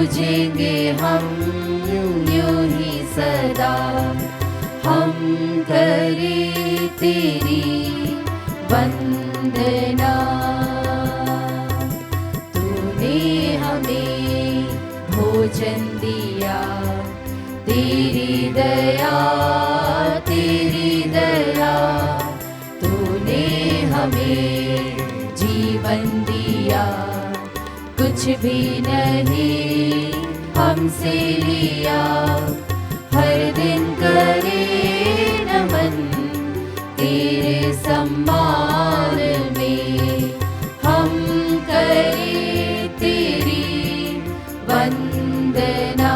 पूजेंगे हम यूं ही सदा। हम करें तेरी वंदना। तूने हमें भोजन दिया, तेरी दया तूने हमें जीवन दिया। कुछ भी नहीं हमसे लिया, हर दिन करे नमन तेरे सम्मान में। हम करें तेरी वंदना,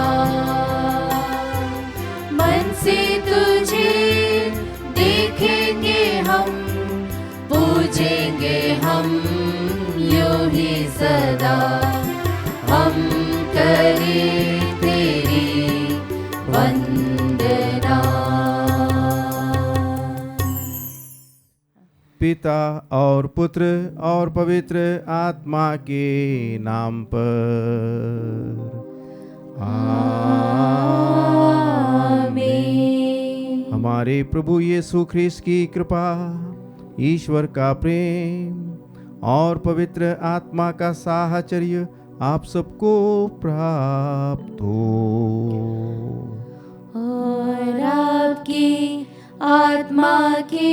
मन से तुझे देखेंगे हम, पूजेंगे हम यूं ही सदा। हम करें तेरी वंदना। पिता और पुत्र और पवित्र आत्मा के नाम पर आमीन। हमारे प्रभु यीशु ख्रीस्त की कृपा, ईश्वर का प्रेम और पवित्र आत्मा का साहचर्य आप सबको प्राप्त हो। और आपकी आत्मा के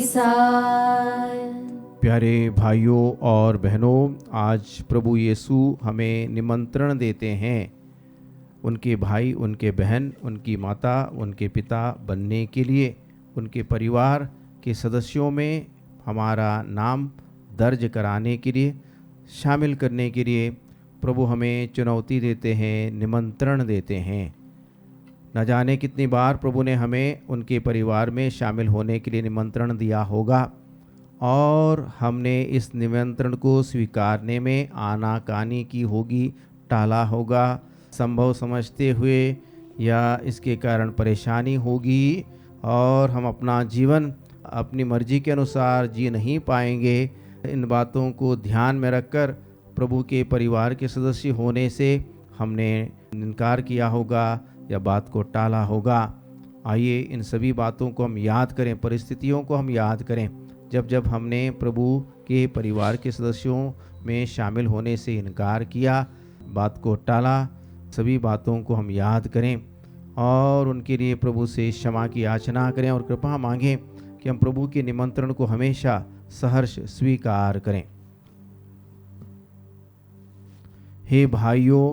साथ। प्यारे भाइयों और बहनों, आज प्रभु यीशु हमें निमंत्रण देते हैं उनके भाई, उनके बहन, उनकी माता, उनके पिता बनने के लिए, उनके परिवार के सदस्यों में हमारा नाम दर्ज कराने के लिए, शामिल करने के लिए प्रभु हमें चुनौती देते हैं, निमंत्रण देते हैं। न जाने कितनी बार प्रभु ने हमें उनके परिवार में शामिल होने के लिए निमंत्रण दिया होगा और हमने इस निमंत्रण को स्वीकारने में आनाकानी की होगी, टाला होगा, संभव समझते हुए या इसके कारण परेशानी होगी और हम अपना जीवन अपनी मर्जी के अनुसार जी नहीं पाएंगे। इन बातों को ध्यान में रखकर प्रभु के परिवार के सदस्य होने से हमने इनकार किया होगा या बात को टाला होगा। आइए इन सभी बातों को हम याद करें, परिस्थितियों को हम याद करें जब जब हमने प्रभु के परिवार के सदस्यों में शामिल होने से इनकार किया, बात को टाला। सभी बातों को हम याद करें और उनके लिए प्रभु से क्षमा की याचना करें और कृपा मांगें कि हम प्रभु के निमंत्रण को हमेशा सहर्ष स्वीकार करें। हे भाइयों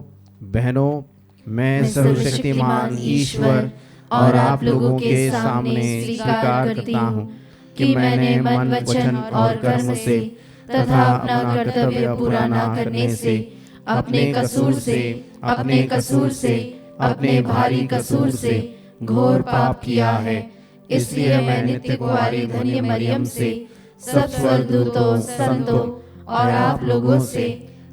बहनों, मैं सर्वशक्तिमान ईश्वर और आप लोगों के सामने स्वीकार करता हूँ कि मैंने मन, वचन और कर्म से तथा अपना कर्तव्य पूरा न करने से, अपने कसूर से, अपने भारी कसूर से घोर पाप किया है। इसलिए मैं नित्य कुंवारी धन्य मरियम से, सब स्वर्गदूतों, संतों और आप लोगों से,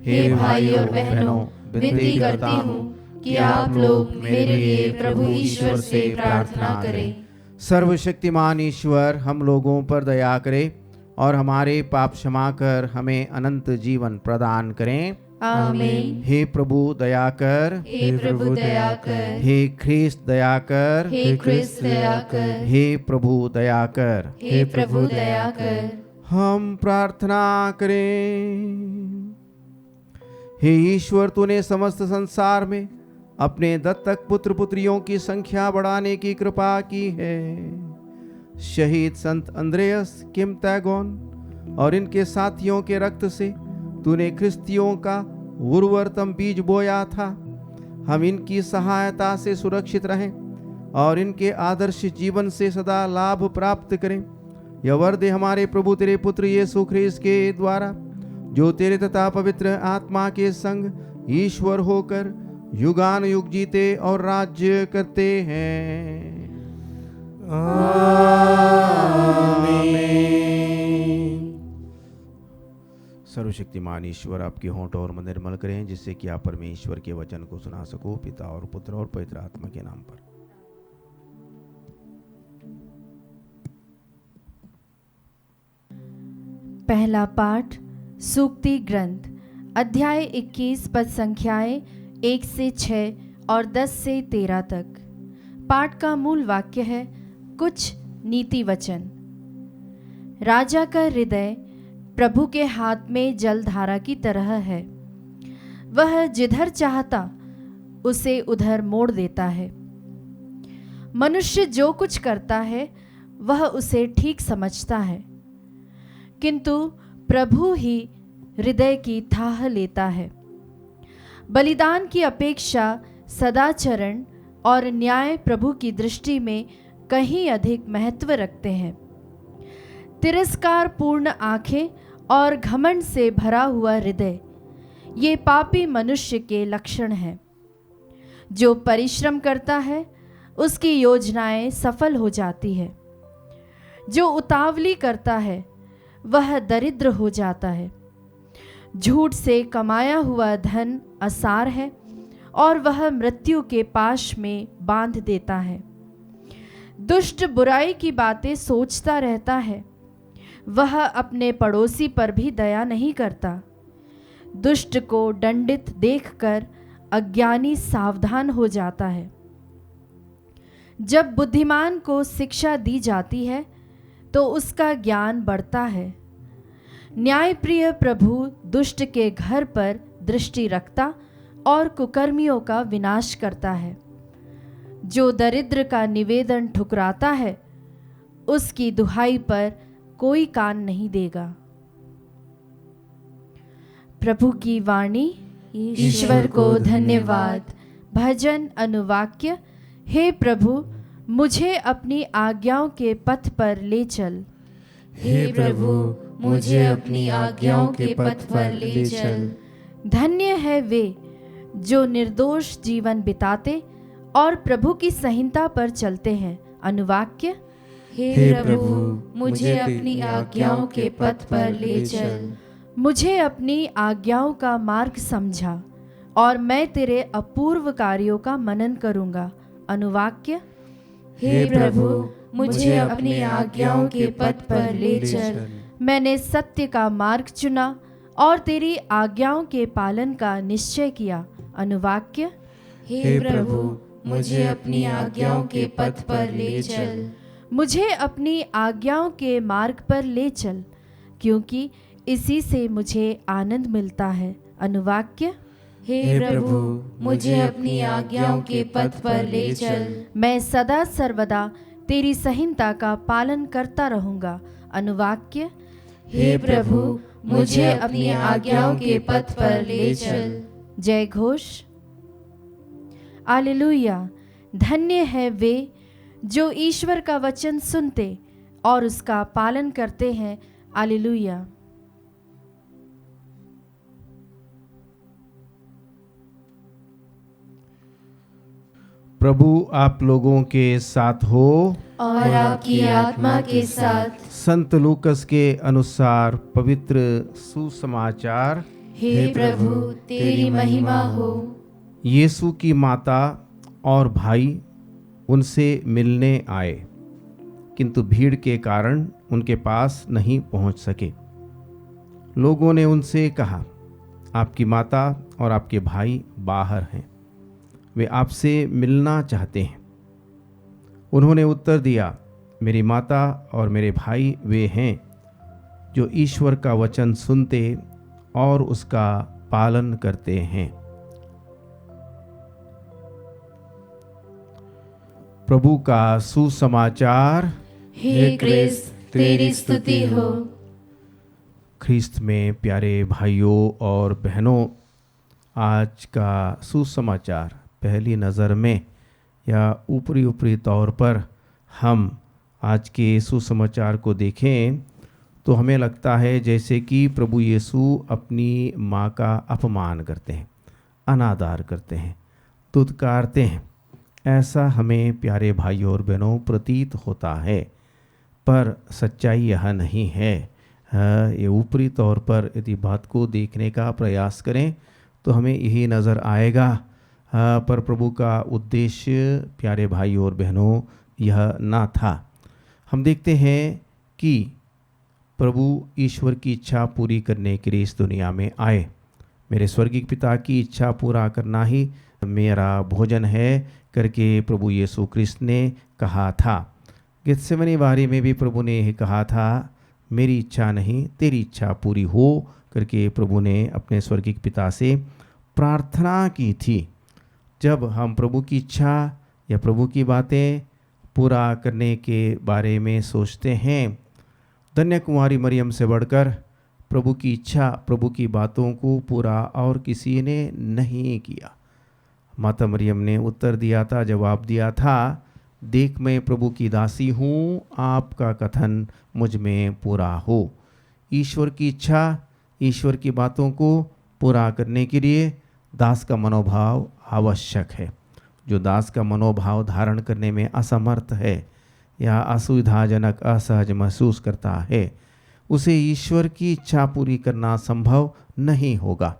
हे भाई और बहनों, विनती करती हूँ कि आप लोग मेरे लिए प्रभु ईश्वर से प्रार्थना करें। सर्वशक्तिमान ईश्वर हम लोगों पर दया करे और हमारे पाप क्षमा कर हमें अनंत जीवन प्रदान करें। आमीन। हे प्रभु दया कर, हे प्रभु दया कर, हे ख्रीस्त दया कर, हे ख्रीस्त दया कर, हे प्रभु दया कर। हे प्रभु दया कर। हम प्रार्थना करें। हे ईश्वर, तूने समस्त संसार में अपने दत्तक पुत्र पुत्रियों की संख्या बढ़ाने की कृपा की है। शहीद संत अंद्रेयस, किम तैगोन और इनके साथियों के रक्त से तूने ख्रिस्तियों का उर्वरतम बीज बोया था। हम इनकी सहायता से सुरक्षित रहें और इनके आदर्श जीवन से सदा लाभ प्राप्त करें। यह वर दे हमारे प्रभु तेरे पुत्र यीशु ख्रीस्त के द्वारा, जो तेरे तथा पवित्र आत्मा के संग ईश्वर होकर युगान युग जीते और राज्य करते हैं। आमीन। सर्वशक्तिमान ईश्वर आपके होंठ और मन निर्मल करें, जिससे कि आप परमेश्वर के वचन को सुना सको। पिता और पुत्र और पवित्र आत्मा के नाम पर। पहला पाठ सूक्ति ग्रंथ, अध्याय 21 पद संख्याएं 1-6 और 10-13 तक। पाठ का मूल वाक्य है कुछ नीति वचन। राजा का हृदय प्रभु के हाथ में जलधारा की तरह है, वह जिधर चाहता उसे उधर मोड़ देता है। मनुष्य जो कुछ करता है वह उसे ठीक समझता है, किंतु प्रभु ही हृदय की थाह लेता है। बलिदान की अपेक्षा सदाचरण और न्याय प्रभु की दृष्टि में कहीं अधिक महत्व रखते हैं। तिरस्कार पूर्ण आंखें और घमंड से भरा हुआ हृदय, ये पापी मनुष्य के लक्षण हैं। जो परिश्रम करता है उसकी योजनाएं सफल हो जाती है, जो उतावली करता है वह दरिद्र हो जाता है। झूठ से कमाया हुआ धन असार है और वह मृत्यु के पाश में बांध देता है। दुष्ट बुराई की बातें सोचता रहता है, वह अपने पड़ोसी पर भी दया नहीं करता। दुष्ट को दंडित देखकर अज्ञानी सावधान हो जाता है। जब बुद्धिमान को शिक्षा दी जाती है तो उसका ज्ञान बढ़ता है। न्यायप्रिय प्रभु दुष्ट के घर पर दृष्टि रखता और कुकर्मियों का विनाश करता है। जो दरिद्र का निवेदन ठुकराता है उसकी दुहाई पर कोई कान नहीं देगा। प्रभु की वाणी। ईश्वर को धन्यवाद। भजन अनुवाक्य। हे प्रभु, मुझे अपनी आज्ञाओं के पथ पर ले चल। हे प्रभु, मुझे अपनी आज्ञाओं के पथ पर ले चल। धन्य है वे जो निर्दोष जीवन बिताते और प्रभु की संहिता पर चलते हैं। अनुवाक्य। हे प्रभु, मुझे अपनी आज्ञाओं के पथ पर ले चल। मुझे अपनी आज्ञाओं का मार्ग समझा और मैं तेरे अपूर्व कार्यों का मनन करूंगा। अनुवाक्य। हे प्रभु, मुझे अपनी आज्ञाओं के पथ पर ले चल। मैंने सत्य का मार्ग चुना और तेरी आज्ञाओं के पालन का निश्चय किया। अनुवाक्य। हे प्रभु, मुझे अपनी आज्ञाओं के पथ पर ले चल। मुझे अपनी आज्ञाओं के मार्ग पर ले चल, क्योंकि इसी से मुझे आनंद मिलता है। अनुवाक्य। हे प्रभु, मुझे अपनी आज्ञाओं के पथ पर ले चल। मैं सदा सर्वदा तेरी संहिता का पालन करता रहूंगा। अनुवाक्य। हे प्रभु, मुझे अपनी आज्ञाओं के पथ पर ले चल। जय घोष। हालेलुया। धन्य है वे जो ईश्वर का वचन सुनते और उसका पालन करते हैं। हालेलुया। प्रभु आप लोगों के साथ हो और आपकी आत्मा के साथ। संत लूकस के अनुसार पवित्र सुसमाचार। हे प्रभु, तेरी महिमा हो। यीशु की माता और भाई उनसे मिलने आए, किंतु भीड़ के कारण उनके पास नहीं पहुंच सके। लोगों ने उनसे कहा, आपकी माता और आपके भाई बाहर हैं, वे आपसे मिलना चाहते हैं। उन्होंने उत्तर दिया, मेरी माता और मेरे भाई वे हैं जो ईश्वर का वचन सुनते और उसका पालन करते हैं। प्रभु का सुसमाचार। हे क्रिस्त, तेरी स्तुति हो। ख्रिस्त में प्यारे भाइयों और बहनों, आज का सुसमाचार पहली नज़र में या ऊपरी तौर पर हम आज के सुसमाचार को देखें तो हमें लगता है जैसे कि प्रभु यीशु अपनी माँ का अपमान करते हैं, अनादर करते हैं, दुत्कारते हैं। ऐसा हमें प्यारे भाइयों और बहनों प्रतीत होता है, पर सच्चाई यह नहीं है। ये ऊपरी तौर पर यदि बात को देखने का प्रयास करें तो हमें यही नज़र आएगा, पर प्रभु का उद्देश्य प्यारे भाइयों और बहनों यह ना था। हम देखते हैं कि प्रभु ईश्वर की इच्छा पूरी करने के लिए इस दुनिया में आए, मेरे स्वर्गीय पिता की इच्छा पूरा करना ही मेरा भोजन है करके प्रभु यीशु क्रिस्त ने कहा था। गेत्सेमनी बारी में भी प्रभु ने यह कहा था, मेरी इच्छा नहीं तेरी इच्छा पूरी हो करके प्रभु ने अपने स्वर्गीय पिता से प्रार्थना की थी। जब हम प्रभु की इच्छा या प्रभु की बातें पूरा करने के बारे में सोचते हैं, धन्य कुमारी मरियम से बढ़कर प्रभु की इच्छा, प्रभु की बातों को पूरा और किसी ने नहीं किया। माता मरियम ने उत्तर दिया था, जवाब दिया था, देख मैं प्रभु की दासी हूँ, आपका कथन मुझ में पूरा हो। ईश्वर की इच्छा, ईश्वर की बातों को पूरा करने के लिए दास का मनोभाव आवश्यक है। जो दास का मनोभाव धारण करने में असमर्थ है या असुविधाजनक, असहज महसूस करता है, उसे ईश्वर की इच्छा पूरी करना संभव नहीं होगा।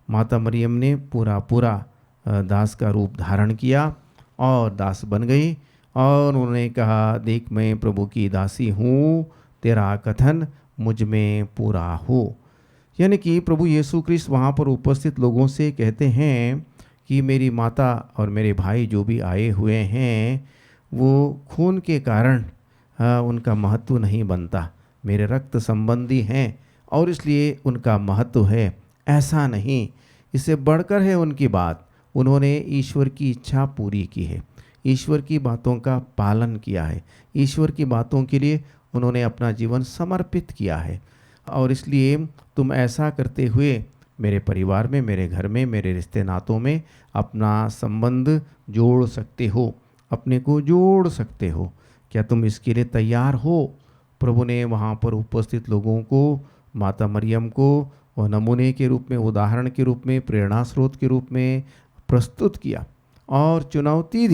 माता मरियम ने पूरा दास का रूप धारण किया और दास बन गई और उन्होंने कहा, देख मैं प्रभु की दासी हूँ, तेरा कथन मुझ में पूरा हो। यानी कि प्रभु यीशु क्रिस्त वहाँ पर उपस्थित लोगों से कहते हैं कि मेरी माता और मेरे भाई जो भी आए हुए हैं वो खून के कारण उनका महत्व नहीं बनता, मेरे रक्त संबंधी हैं और इसलिए उनका महत्व है, ऐसा नहीं। इससे बढ़कर है उनकी बात, उन्होंने ईश्वर की इच्छा पूरी की है, ईश्वर की बातों का पालन किया है, ईश्वर की बातों के लिए उन्होंने अपना जीवन समर्पित किया है। और इसलिए तुम ऐसा करते हुए मेरे परिवार में, मेरे घर में, मेरे रिश्ते नातों में अपना संबंध जोड़ सकते हो, अपने को जोड़ सकते हो। क्या तुम इसके लिए तैयार हो? प्रभु ने वहाँ पर उपस्थित लोगों को, माता मरियम को वह नमूने के रूप में, उदाहरण के रूप में, प्रेरणा स्रोत के रूप में प्रस्तुत किया और चुनौती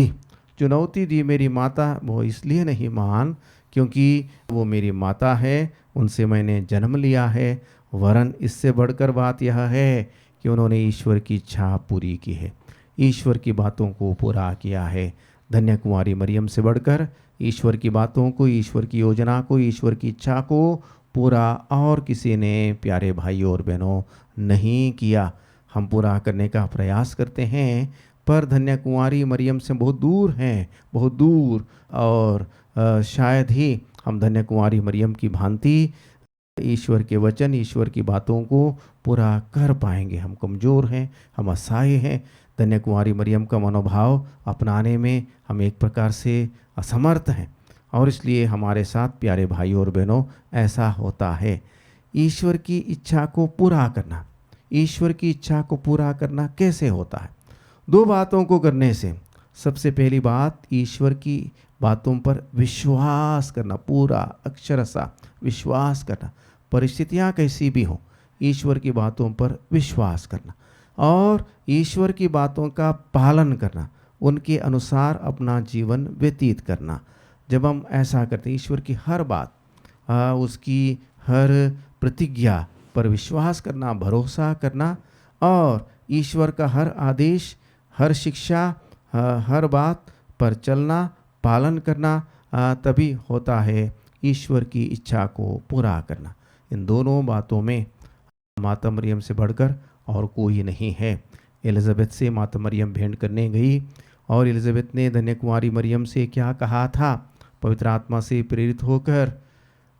दी। मेरी माता वो इसलिए नहीं मान क्योंकि वो मेरी माता है, उनसे मैंने जन्म लिया है, वरन इससे बढ़कर बात यह है कि उन्होंने ईश्वर की इच्छा पूरी की है, ईश्वर की बातों को पूरा किया है। धन्य कुमारी मरियम से बढ़कर ईश्वर की बातों को, ईश्वर की योजना को, ईश्वर की इच्छा को पूरा और किसी ने, प्यारे भाइयों और बहनों, नहीं किया। हम पूरा करने का प्रयास करते हैं पर धन्य कुमारी मरियम से बहुत दूर हैं, बहुत दूर। और शायद ही हम धन्य कुमारी मरियम की भांति ईश्वर के वचन, ईश्वर की बातों को पूरा कर पाएंगे। हम कमज़ोर हैं, हम असहाय हैं। धन्य कुमारी मरियम का मनोभाव अपनाने में हम एक प्रकार से असमर्थ हैं और इसलिए हमारे साथ, प्यारे भाइयों और बहनों, ऐसा होता है। ईश्वर की इच्छा को पूरा करना, ईश्वर की इच्छा को पूरा करना कैसे होता है? दो बातों को करने से। सबसे पहली बात, ईश्वर की बातों पर विश्वास करना, पूरा अक्षरशः विश्वास करना, परिस्थितियाँ कैसी भी हों, ईश्वर की बातों पर विश्वास करना और ईश्वर की बातों का पालन करना, उनके अनुसार अपना जीवन व्यतीत करना। जब हम ऐसा करते हैं, ईश्वर की हर बात, उसकी हर प्रतिज्ञा पर विश्वास करना, भरोसा करना और ईश्वर का हर आदेश, हर शिक्षा, हर बात पर चलना, पालन करना, तभी होता है ईश्वर की इच्छा को पूरा करना। इन दोनों बातों में माता मरियम से बढ़कर और कोई नहीं है। एलिज़ाबेथ से माता मरियम भेंट करने गई और एलिज़ाबेथ ने धन्य कुमारी मरियम से क्या कहा था? पवित्र आत्मा से प्रेरित होकर,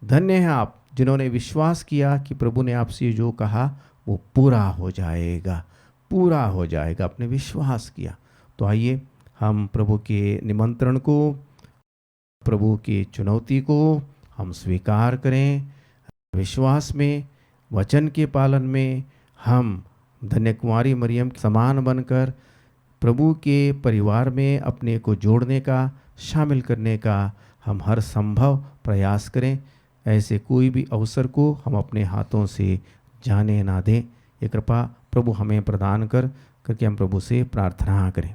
धन्य हैं आप जिन्होंने विश्वास किया कि प्रभु ने आपसे जो कहा वो पूरा हो जाएगा, पूरा हो जाएगा। आपने विश्वास किया। तो आइए हम प्रभु के निमंत्रण को, प्रभु की चुनौती को हम स्वीकार करें। विश्वास में, वचन के पालन में हम धन्य कुमारी मरियम के समान बनकर प्रभु के परिवार में अपने को जोड़ने का, शामिल करने का हम हर संभव प्रयास करें। ऐसे कोई भी अवसर को हम अपने हाथों से जाने ना दें। ये कृपा प्रभु हमें प्रदान करके हम प्रभु से प्रार्थना करें।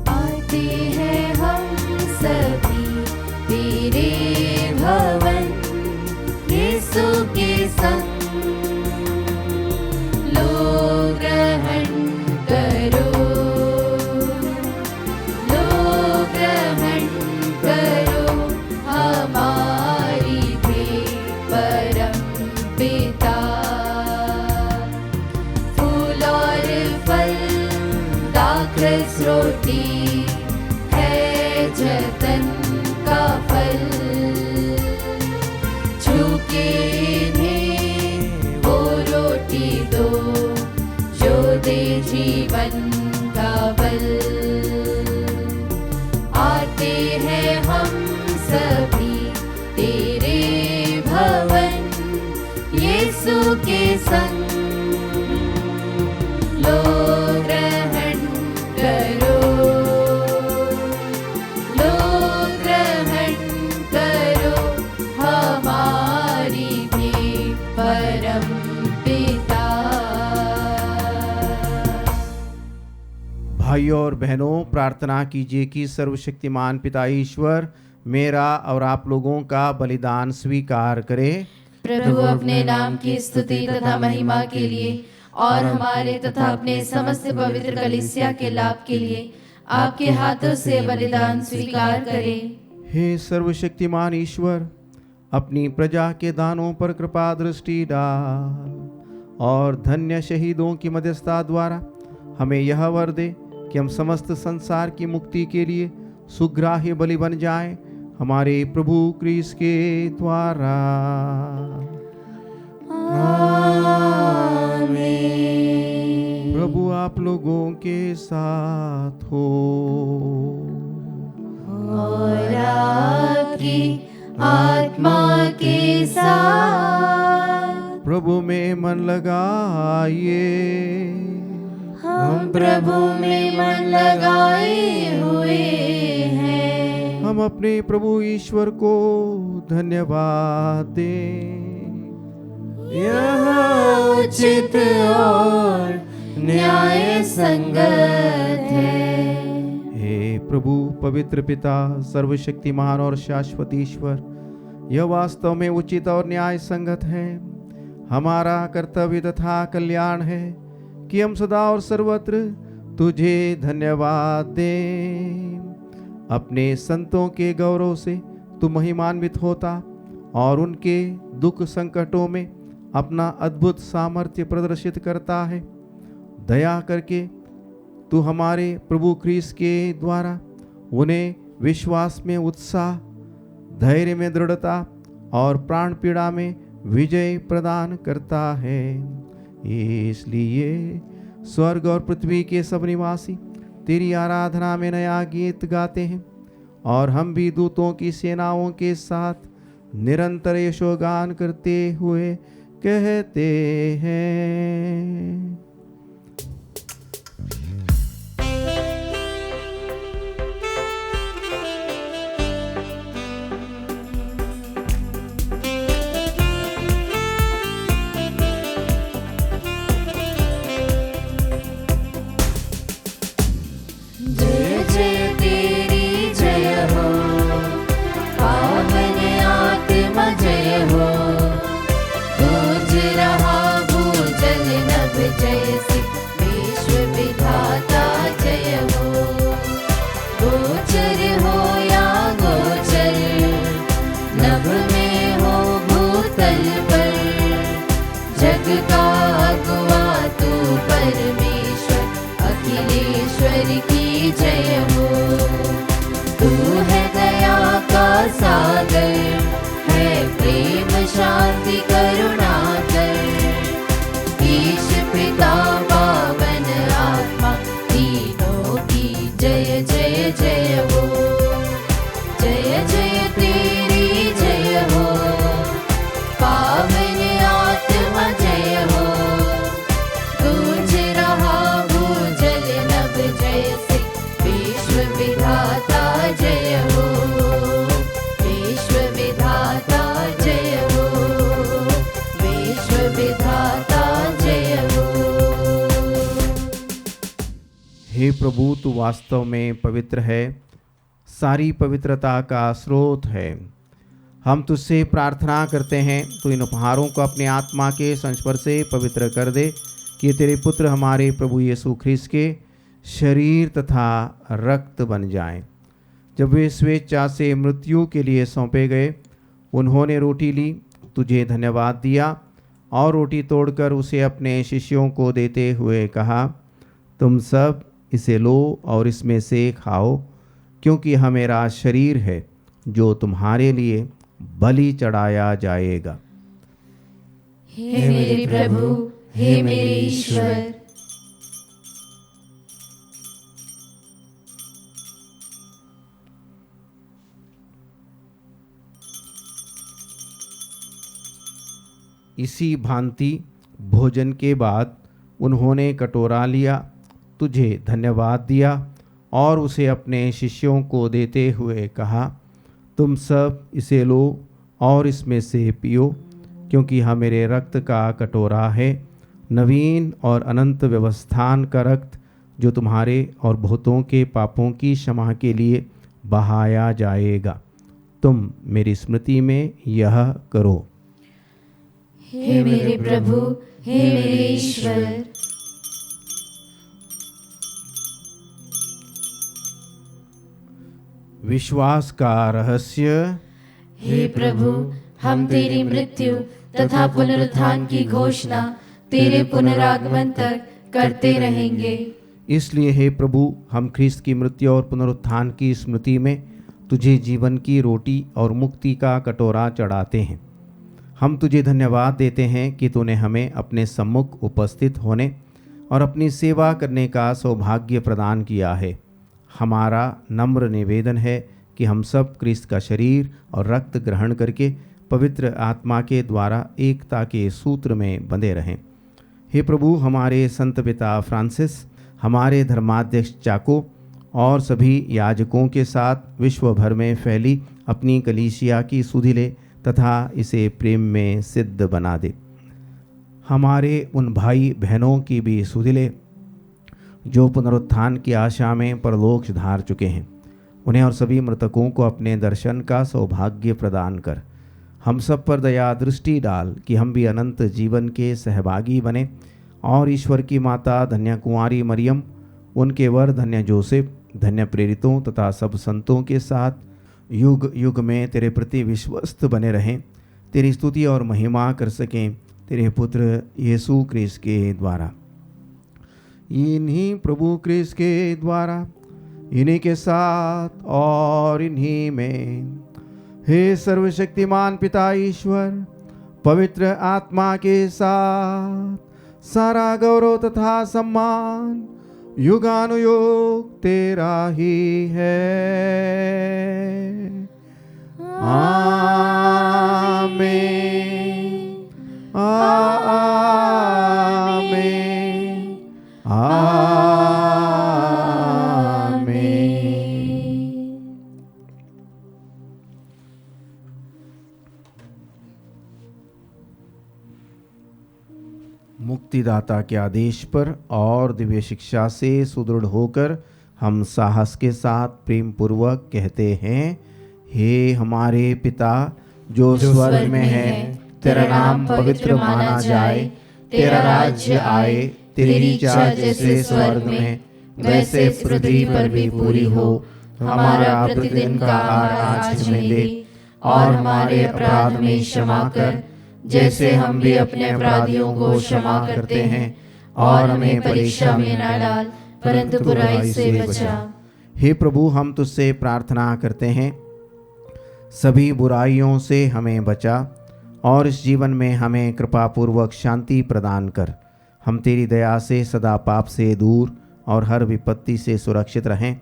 आते हैं हम सभी तेरे भवन संग लो ग्रहण करो, लो ग्रहण करो हमारी भी परम पिता। फूल और फल दाखरस रोटी है जतन का फल, छूके इन्हें वो रोटी दो जो दे जीवन का बल। आते हैं हम सभी तेरे भवन यीशु के संग, लो ग्रहण करो, लो ग्रहण करो हमारी भी परम पिता। भाइयों और बहनों, प्रार्थना कीजिए कि सर्वशक्तिमान पिता ईश्वर मेरा और आप लोगों का बलिदान स्वीकार करे। प्रभु अपने नाम की स्तुति तथा महिमा के लिए और हमारे तथा अपने समस्त पवित्र कलीसिया के लाभ के लिए आपके हाथों से बलिदान स्वीकार करे। हे सर्वशक्तिमान ईश्वर, अपनी प्रजा के दानों पर कृपा दृष्टि डाल और धन्य शहीदों की मध्यस्थता द्वारा हमें यह वर दे कि हम समस्त संसार की मुक्ति के लिए सुग्राह्य बलि बन जाएं, हमारे प्रभु क्रिस्त के द्वारा। आमीन। प्रभु आप लोगों के साथ हो और आपकी आत्मा के साथ। प्रभु में मन लगाइए, हम प्रभु में मन लगाए हुए हैं। हम अपने प्रभु ईश्वर को धन्यवाद दें। यह उचित और न्याय संगत है। हे प्रभु पवित्र पिता, सर्वशक्तिमान और शाश्वत ईश्वर, यह वास्तव में उचित और न्याय संगत है। हमारा कर्तव्य तथा कल्याण है कि हम सदा और सर्वत्र तुझे धन्यवाद दें। अपने संतों के गौरव से तू महिमान्वित होता और उनके दुख संकटों में अपना अद्भुत सामर्थ्य प्रदर्शित करता है। दया करके तू हमारे प्रभु क्रिस्त के द्वारा उन्हें विश्वास में उत्साह, धैर्य में दृढ़ता और प्राण पीड़ा में विजय प्रदान करता है। इसलिए स्वर्ग और पृथ्वी के सब निवासी तेरी आराधना में नया गीत गाते हैं और हम भी दूतों की सेनाओं के साथ निरंतर यशोगान करते हुए कहते हैं। जय जय तेरी जय हो, पावन आत्मा जय हो। गूंज रहा भूजल नभ जैसे विश्व विधाता जय हो। गोचर हो या गोचर, नभ में हो भूतल पर, जग का अगुआ तू परमेश्वर अखिलेश्वर की जय हो। तू है दया का सागर, है प्रेम शांति करुणा कर। ईश पिता पावन आत्मा तीनों की जय जय जय हो। जय जय तेरी जय हो, पावन आत्मा जय हो। गूंज रहा भूजल नभ जैसे विश्व विधाता जय हो। विश्व विधाता जय हो, विश्व विधाता जय हो। हे प्रभु, तू वास्तव में पवित्र है, सारी पवित्रता का स्रोत है। हम तुझसे प्रार्थना करते हैं तो इन उपहारों को अपने आत्मा के संस्पर्श से पवित्र कर दे कि ये तेरे पुत्र हमारे प्रभु यीशु ख्रीस्त के शरीर तथा रक्त बन जाएं। जब वे स्वेच्छा से मृत्यु के लिए सौंपे गए, उन्होंने रोटी ली, तुझे धन्यवाद दिया और रोटी तोड़कर उसे अपने शिष्यों को देते हुए कहा, तुम सब इसे लो और इसमें से खाओ, क्योंकि यह मेरा शरीर है जो तुम्हारे लिए बलि चढ़ाया जाएगा। हे मेरे प्रभु, हे मेरे ईश्वर। इसी भांति भोजन के बाद उन्होंने कटोरा लिया, तुझे धन्यवाद दिया और उसे अपने शिष्यों को देते हुए कहा, तुम सब इसे लो और इसमें से पियो, क्योंकि यह मेरे रक्त का कटोरा है, नवीन और अनंत व्यवस्थान का रक्त, जो तुम्हारे और बहुतों के पापों की क्षमा के लिए बहाया जाएगा। तुम मेरी स्मृति में यह करो। हे मेरे प्रभु, हे मेरे ईश्वर। विश्वास का रहस्य। हे प्रभु, हम तेरी मृत्यु तथा पुनरुत्थान की घोषणा तेरे पुनरागमन तक करते रहेंगे। इसलिए हे प्रभु, हम ख्रीस्त की मृत्यु और पुनरुत्थान की स्मृति में तुझे जीवन की रोटी और मुक्ति का कटोरा चढ़ाते हैं। हम तुझे धन्यवाद देते हैं कि तूने हमें अपने सम्मुख उपस्थित होने और अपनी सेवा करने का सौभाग्य प्रदान किया है। हमारा नम्र निवेदन है कि हम सब ख्रीस्त का शरीर और रक्त ग्रहण करके पवित्र आत्मा के द्वारा एकता के सूत्र में बंधे रहें। हे प्रभु, हमारे संत पिता फ्रांसिस, हमारे धर्माध्यक्ष चाको और सभी याजकों के साथ विश्व भर में फैली अपनी कलीसिया की सुधि ले तथा इसे प्रेम में सिद्ध बना दे। हमारे उन भाई बहनों की भी सुधि ले जो पुनरुत्थान की आशा में परलोक धार चुके हैं, उन्हें और सभी मृतकों को अपने दर्शन का सौभाग्य प्रदान कर। हम सब पर दया दृष्टि डाल कि हम भी अनंत जीवन के सहभागी बने और ईश्वर की माता धन्य कुंवारी मरियम, उनके वर धन्य जोसेफ, धन्य प्रेरितों तथा सब संतों के साथ युग युग में तेरे प्रति विश्वस्त बने रहें, तेरी स्तुति और महिमा कर सकें तेरे पुत्र यीशु ख्रीस्त के द्वारा। इन्हीं प्रभु ख्रीस्त के द्वारा, इन्हीं के साथ और इन्हीं में, हे सर्वशक्तिमान पिता ईश्वर, पवित्र आत्मा के साथ सारा गौरव तथा सम्मान युगानुयुग तेरा ही है। आमीन, आमीन, आमीन। मुक्तिदाता के आदेश पर और दिव्य शिक्षा से सुदृढ़ होकर हम साहस के साथ प्रेम पूर्वक कहते हैं, हे हमारे पिता जो स्वर्ग में है, तेरा नाम पवित्र माना जाए, तेरा राज्य आए, तेरी इच्छा जैसे स्वर्ग में वैसे पृथ्वी पर भी पूरी हो। हमारा प्रतिदिन का आहार आज हमें दे और हमारे अपराध में क्षमा कर, जैसे हम भी अपने अपराधियों को क्षमा करते हैं, और हमें परीक्षा में न डाल परंतु बुराई से बचा। हे प्रभु, हम तुझसे प्रार्थना करते हैं, सभी बुराइयों से हमें बचा और इस जीवन में हमें कृपा पूर्वक शांति प्रदान कर। हम तेरी दया से सदा पाप से दूर और हर विपत्ति से सुरक्षित रहें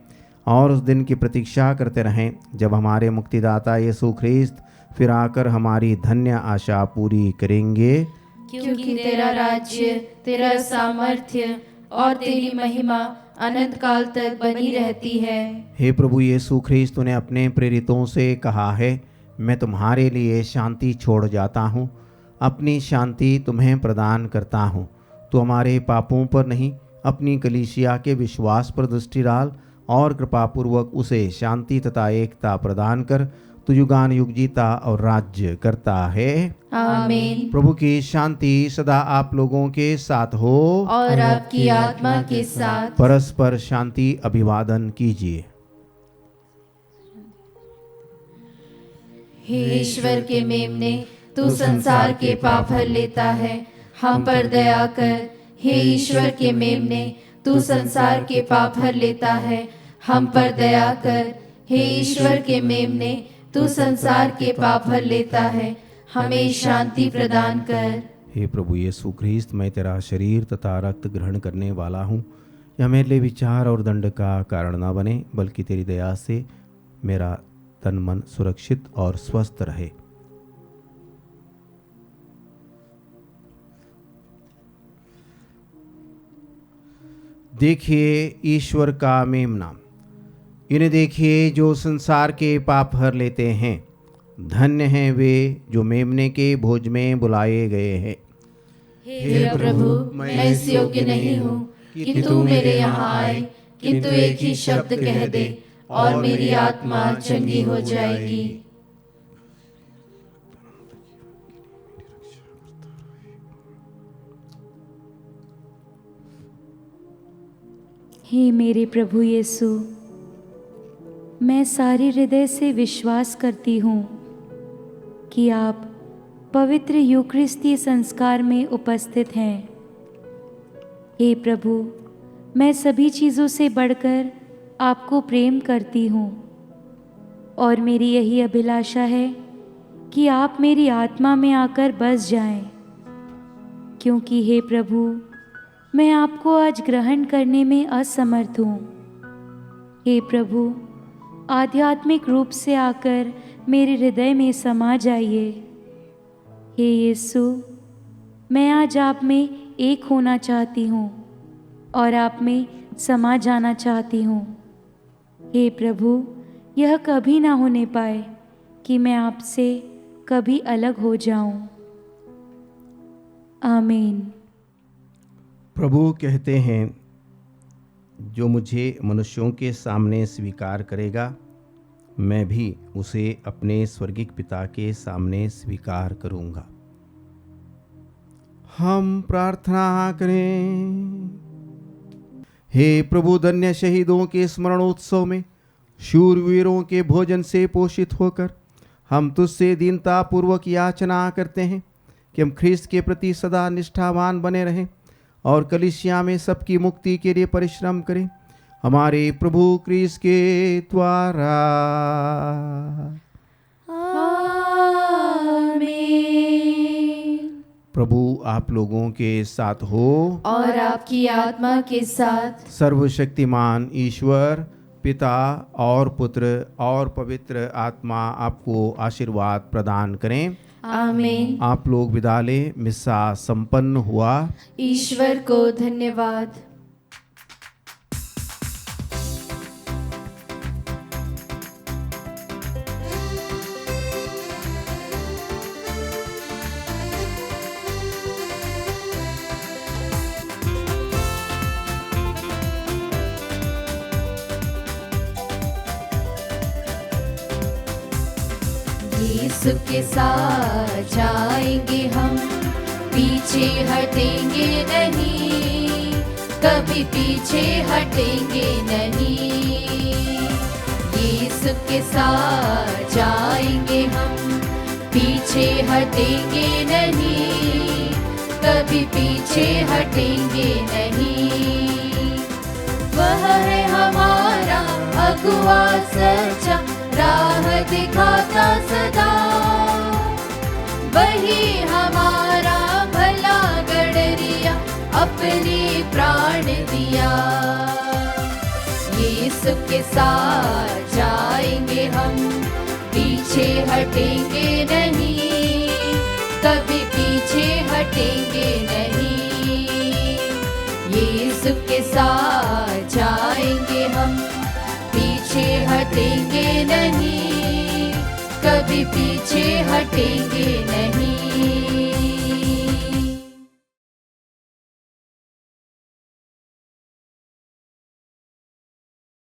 और उस दिन की प्रतीक्षा करते रहें जब हमारे मुक्तिदाता यीशु ख्रीस्त फिर आकर हमारी धन्य आशा पूरी करेंगे। क्योंकि तेरा राज्य, तेरा सामर्थ्य और तेरी महिमा अनंत काल तक बनी रहती है। हे प्रभु यीशु ख्रीस्त, तूने अपने प्रेरितों से कहा है, मैं तुम्हारे लिए शांति छोड़ जाता हूँ, अपनी शांति तुम्हें प्रदान करता हूँ। तो हमारे पापों पर नहीं, अपनी कलीसिया के विश्वास पर दृष्टि डाल और कृपापूर्वक उसे शांति तथा एकता प्रदान कर। तू युगान युग जीता और राज्य करता है। आमीन। प्रभु की शांति सदा आप लोगों के साथ हो और आपकी आत्मा के साथ। परस्पर शांति अभिवादन कीजिए। हे ईश्वर के मेमने, तू संसार के पाप हर लेता है, हम पर दया कर। हे ईश्वर के मेमने, तू संसार के पाप हर लेता है, हम पर दया कर। हे ईश्वर के मेमने, तू संसार के पाप हर लेता है, हमें शांति प्रदान कर। हे प्रभु यीशु ख्रीस्त, मैं तेरा शरीर तथा रक्त ग्रहण करने वाला हूँ। यह मेरे लिए विचार और दंड का कारण न बने, बल्कि तेरी दया से मेरा तन मन सुरक्षित और स्वस्थ रहे। देखिए ईश्वर का मेमना, इन्हें देखिए जो संसार के पाप हर लेते हैं। धन्य हैं वे जो मेमने के भोज में बुलाए गए हैं। हे प्रभु, मैं इस योग्य नहीं हूँ कि तू मेरे यहाँ आए, किंतु एक ही शब्द कह दे और मेरी आत्मा चंगी हो जाएगी। हे मेरे प्रभु यीशु, मैं सारे हृदय से विश्वास करती हूँ कि आप पवित्र यूकरिस्तीय संस्कार में उपस्थित हैं। हे प्रभु, मैं सभी चीज़ों से बढ़कर आपको प्रेम करती हूँ और मेरी यही अभिलाषा है कि आप मेरी आत्मा में आकर बस जाएं, क्योंकि हे प्रभु, मैं आपको आज ग्रहण करने में असमर्थ हूँ। हे प्रभु, आध्यात्मिक रूप से आकर मेरे हृदय में समा जाइए। हे यीशु, मैं आज आप में एक होना चाहती हूँ और आप में समा जाना चाहती हूँ। हे प्रभु, यह कभी ना होने पाए कि मैं आपसे कभी अलग हो जाऊं। आमीन। प्रभु कहते हैं, जो मुझे मनुष्यों के सामने स्वीकार करेगा, मैं भी उसे अपने स्वर्गिक पिता के सामने स्वीकार करूंगा। हम प्रार्थना करें। हे प्रभु, धन्य शहीदों के स्मरणोत्सव में शूरवीरों के भोजन से पोषित होकर हम तुझसे दीनता पूर्वक याचना करते हैं कि हम ख्रीस्त के प्रति सदा निष्ठावान बने रहें और कलीसिया में सबकी मुक्ति के लिए परिश्रम करें, हमारे प्रभु ख्रीस्त के द्वारा। आमीन। प्रभु आप लोगों के साथ हो और आपकी आत्मा के साथ। सर्वशक्तिमान ईश्वर पिता और पुत्र और पवित्र आत्मा आपको आशीर्वाद प्रदान करें। आमीन। आप लोग विदा लें। मिस्सा संपन्न हुआ। ईश्वर को धन्यवाद। यीशु के साथ जाएंगे हम, पीछे हटेंगे नहीं, कभी पीछे हटेंगे नहीं। यीशु के साथ जाएंगे हम, पीछे हटेंगे नहीं, कभी पीछे हटेंगे नहीं। वह है हमारा अगुआ सच्चा, राह दिखाता सदा, वही हमारा भला गडरिया, अपने प्राण दिया। यीशु के साथ जाएंगे हम, पीछे हटेंगे नहीं, कभी पीछे हटेंगे नहीं। यीशु के साथ जाएंगे हम, पीछे हटेंगे नहीं, कभी पीछे हटेंगे नहीं।